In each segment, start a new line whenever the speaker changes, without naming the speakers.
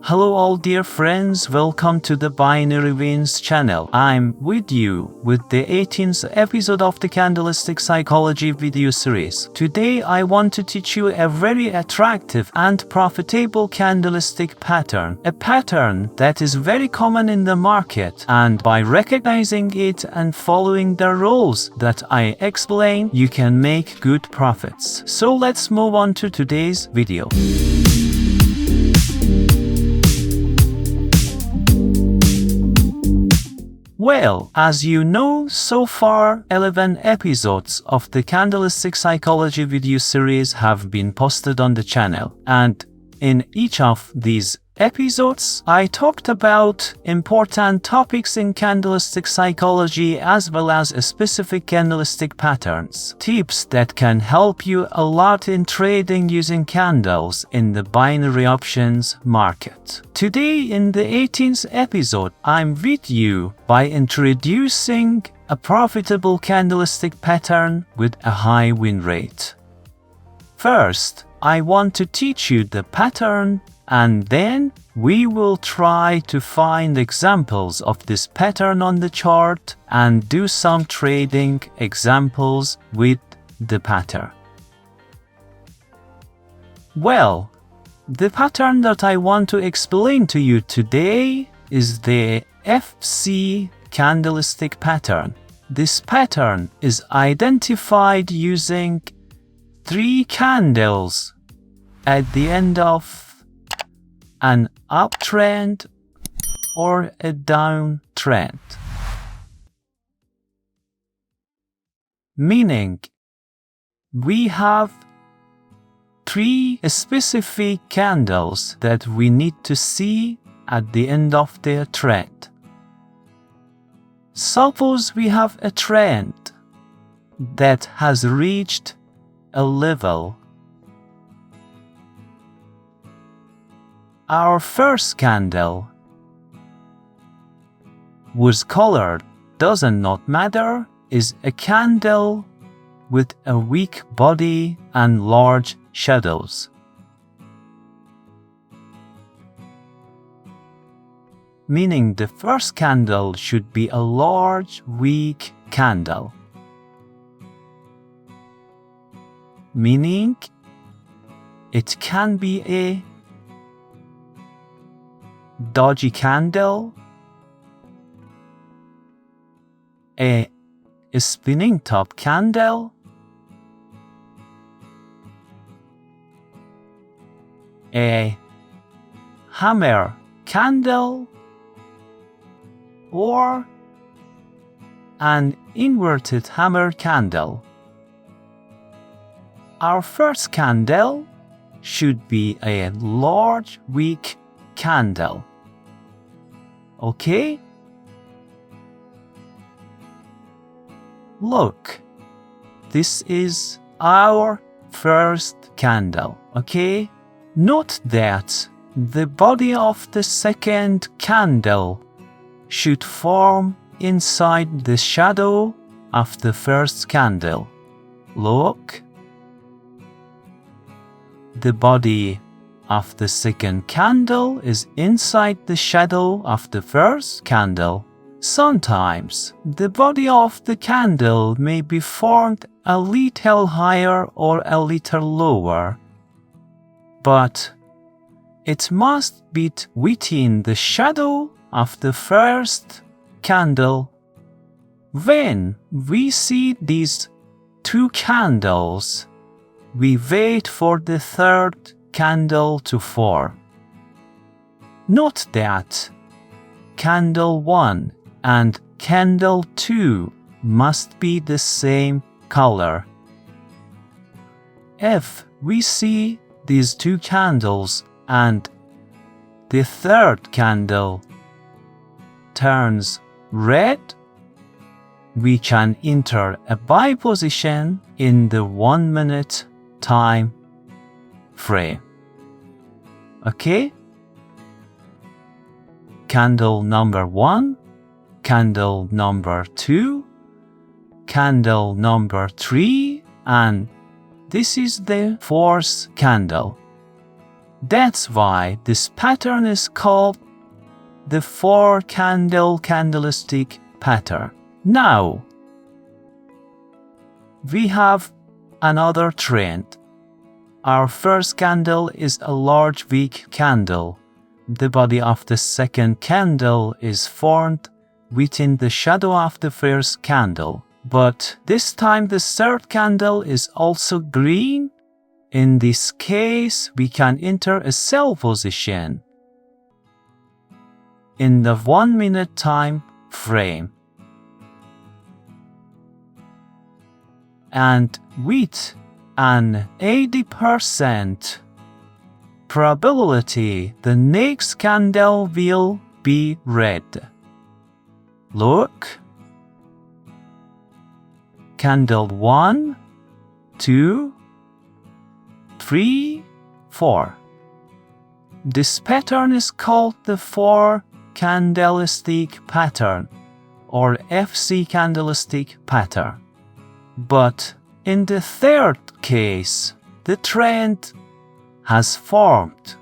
Hello all dear friends, welcome to the Binary Wins channel. I'm with you with the 18th episode of the Candlestick Psychology video series. Today I want to teach you a very attractive and profitable candlestick pattern. A pattern that is very common in the market, and by recognizing it and following the rules that I explain, you can make good profits. So let's move on to today's video. Well, as you know, so far 11 episodes of the Candlestick Psychology video series have been posted on the channel, and in each of these episodes, I talked about important topics in candlestick psychology as well as specific candlestick patterns, tips that can help you a lot in trading using candles in the binary options market. Today in the 18th episode, I'm with you by introducing a profitable candlestick pattern with a high win rate. First, I want to teach you the pattern, and then we will try to find examples of this pattern on the chart and do some trading examples with the pattern. Well, the pattern that I want to explain to you today is the FC candlestick pattern. This pattern is identified using 3 candles at the end of an uptrend or a downtrend. Meaning, we have 3 specific candles that we need to see at the end of the trend. Suppose we have a trend that has reached a level. Our first candle, whose color does not matter, is a candle with a weak body and large shadows. Meaning the first candle should be a large, weak candle. Meaning it can be a dodgy candle, a spinning top candle, a hammer candle, or an inverted hammer candle. Our first candle should be a large, weak candle. Okay? Look, this is our first candle. Okay? Note that the body of the second candle should form inside the shadow of the first candle. Look, the body of the second candle is inside the shadow of the first candle. Sometimes the body of the candle may be formed a little higher or a little lower, but it must be within the shadow of the first candle. When we see these 2 candles, we wait for the third candle to form. Note that candle 1 and candle 2 must be the same color. If we see these 2 candles and the third candle turns red, we can enter a buy position in the 1 minute time frame. Okay? Candle number 1, candle number 2, candle number 3, and this is the 4th candle. That's why this pattern is called the 4-candle candlestick pattern. Now, we have another trend. Our first candle is a large weak candle. The body of the second candle is formed within the shadow of the first candle. But this time the third candle is also green. In this case, we can enter a sell position in the 1 minute time frame. And with an 80% probability, the next candle will be red. Look. Candle 1, 2, 3, 4. This pattern is called the 4-candlestick pattern or FC candlestick pattern. But in the third case, the trend has formed.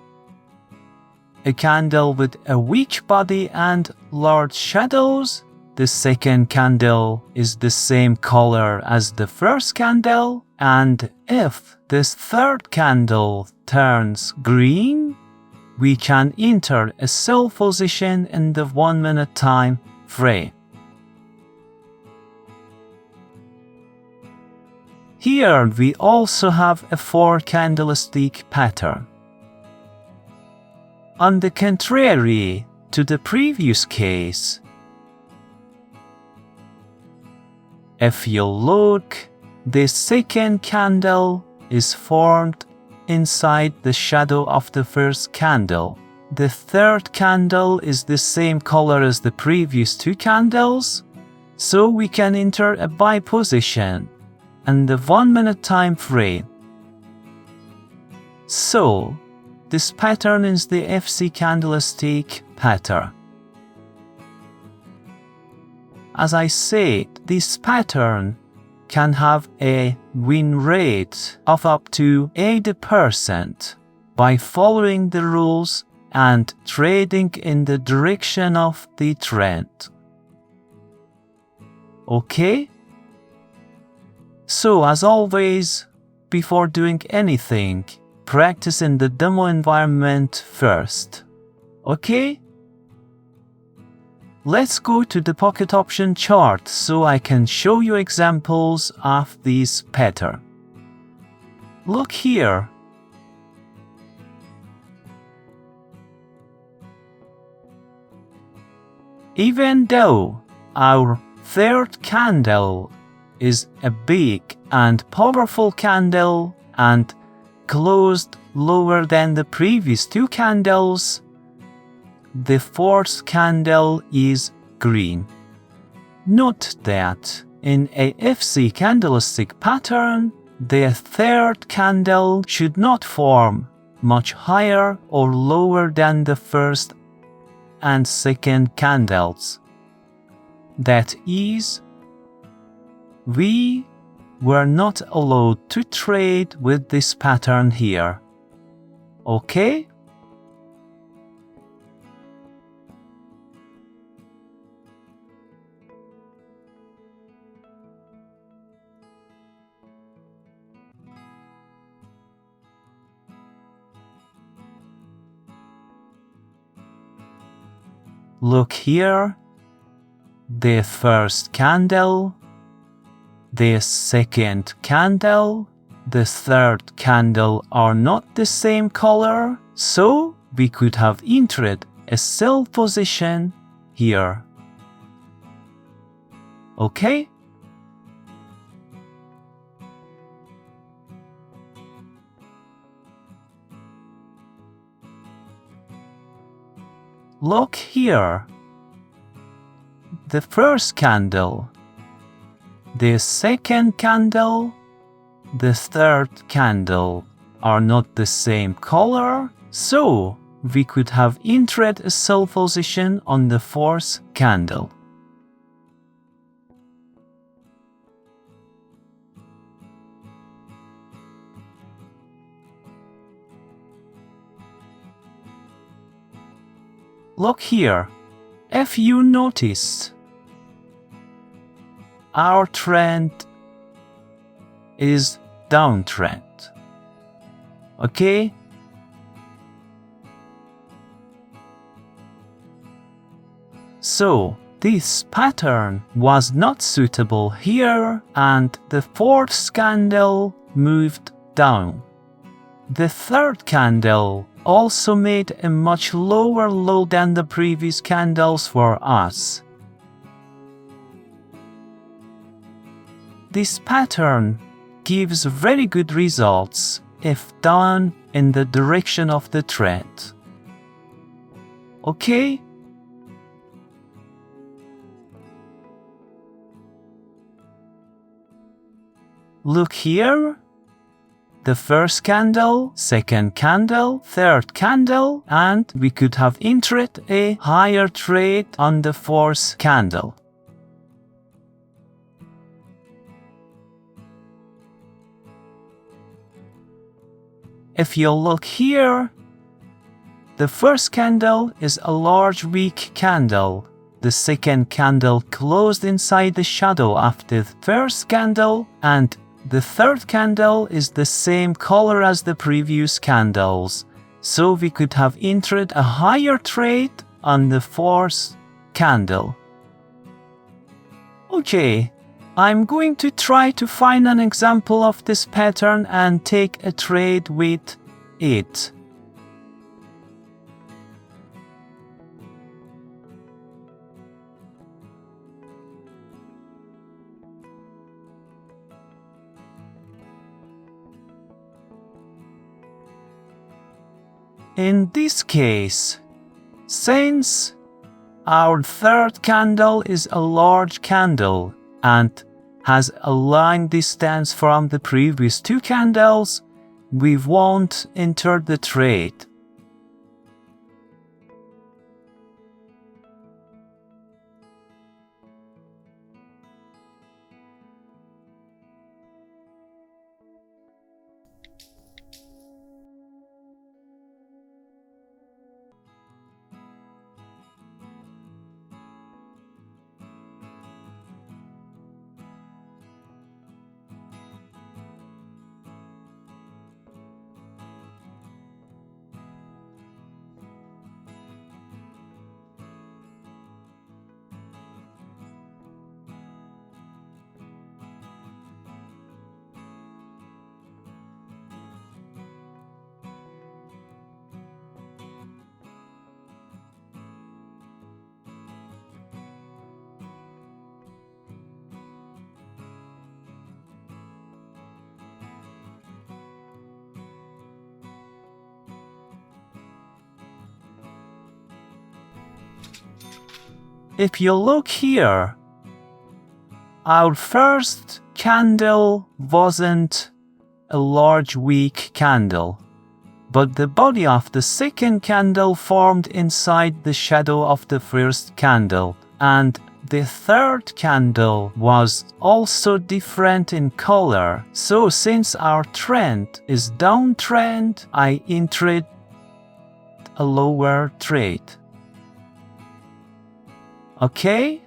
A candle with a weak body and large shadows. The second candle is the same color as the first candle, and if this third candle turns green, we can enter a sell position in the 1 minute time frame. Here we also have a 4-candlestick pattern. On the contrary to the previous case, if you look, the second candle is formed inside the shadow of the first candle. The third candle is the same color as the previous 2 candles, so we can enter a buy position in the 1 minute time frame. So, this pattern is the FC candlestick pattern. As I said, this pattern can have a win rate of up to 80% by following the rules and trading in the direction of the trend. Okay? So as always, before doing anything, practice in the demo environment first. Okay? Let's go to the pocket option chart so I can show you examples of this pattern. Look here. Even though our third candle is a big and powerful candle and closed lower than the previous 2 candles, the fourth candle is green. Note that in a FC candlestick pattern, the third candle should not form much higher or lower than the first and second candles. That is, we were not allowed to trade with this pattern here. Okay? Look here, the first candle, the second candle, the third candle are not the same color, so we could have entered a sell position here. Okay? Look here. The first candle, the second candle, the third candle are not the same color, so we could have entered a sell position on the fourth candle. look here. If you notice, our trend is downtrend. Okay? So this pattern was not suitable here, and the fourth candle moved down. The third candle also made a much lower low than the previous candles for us. This pattern gives very good results if done in the direction of the trend. Okay? Look here. The first candle, second candle, third candle, and we could have entered a higher trade on the fourth candle. If you look here, the first candle is a large weak candle. The second candle closed inside the shadow of the first candle, and the third candle is the same color as the previous candles, so we could have entered a higher trade on the fourth candle. Okay, I'm going to try to find an example of this pattern and take a trade with it. In this case, since our third candle is a large candle and has a line distance from the previous two candles, we won't enter the trade. If you look here, our first candle wasn't a large weak candle, but the body of the second candle formed inside the shadow of the first candle, and the third candle was also different in color. So since our trend is downtrend, I entered a lower trade. Okay?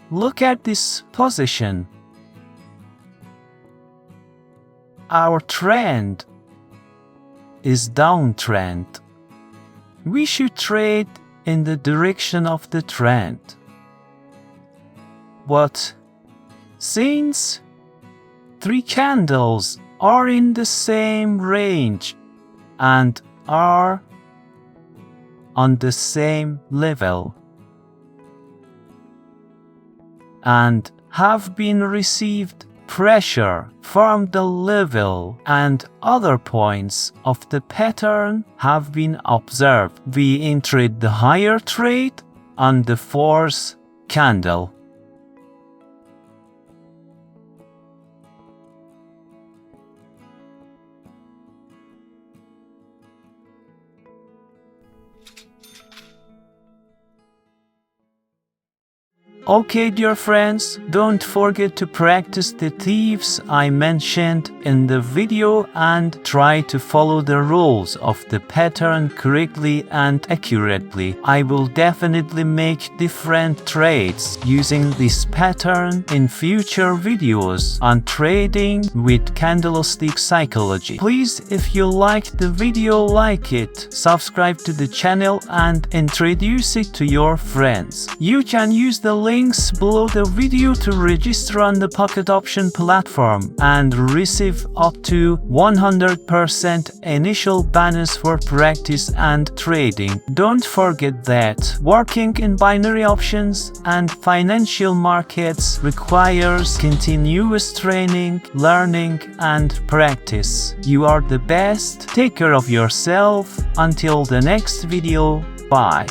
Look at this position. Our trend is downtrend. We should trade in the direction of the trend. But since 3 candles are in the same range and are on the same level and have been received pressure from the level and other points of the pattern have been observed, we entered the higher trade on the 4th candle. Okay, dear friends, don't forget to practice the tips I mentioned in the video and try to follow the rules of the pattern correctly and accurately. I will definitely make different trades using this pattern in future videos on trading with candlestick psychology. Please, if you liked the video, like it, subscribe to the channel and introduce it to your friends. You can use the links below the video to register on the PocketOption platform and receive up to 100% initial bonus for practice and trading. Don't forget that working in binary options and financial markets requires continuous training, learning, and practice. You are the best. Take care of yourself. Until the next video. Bye.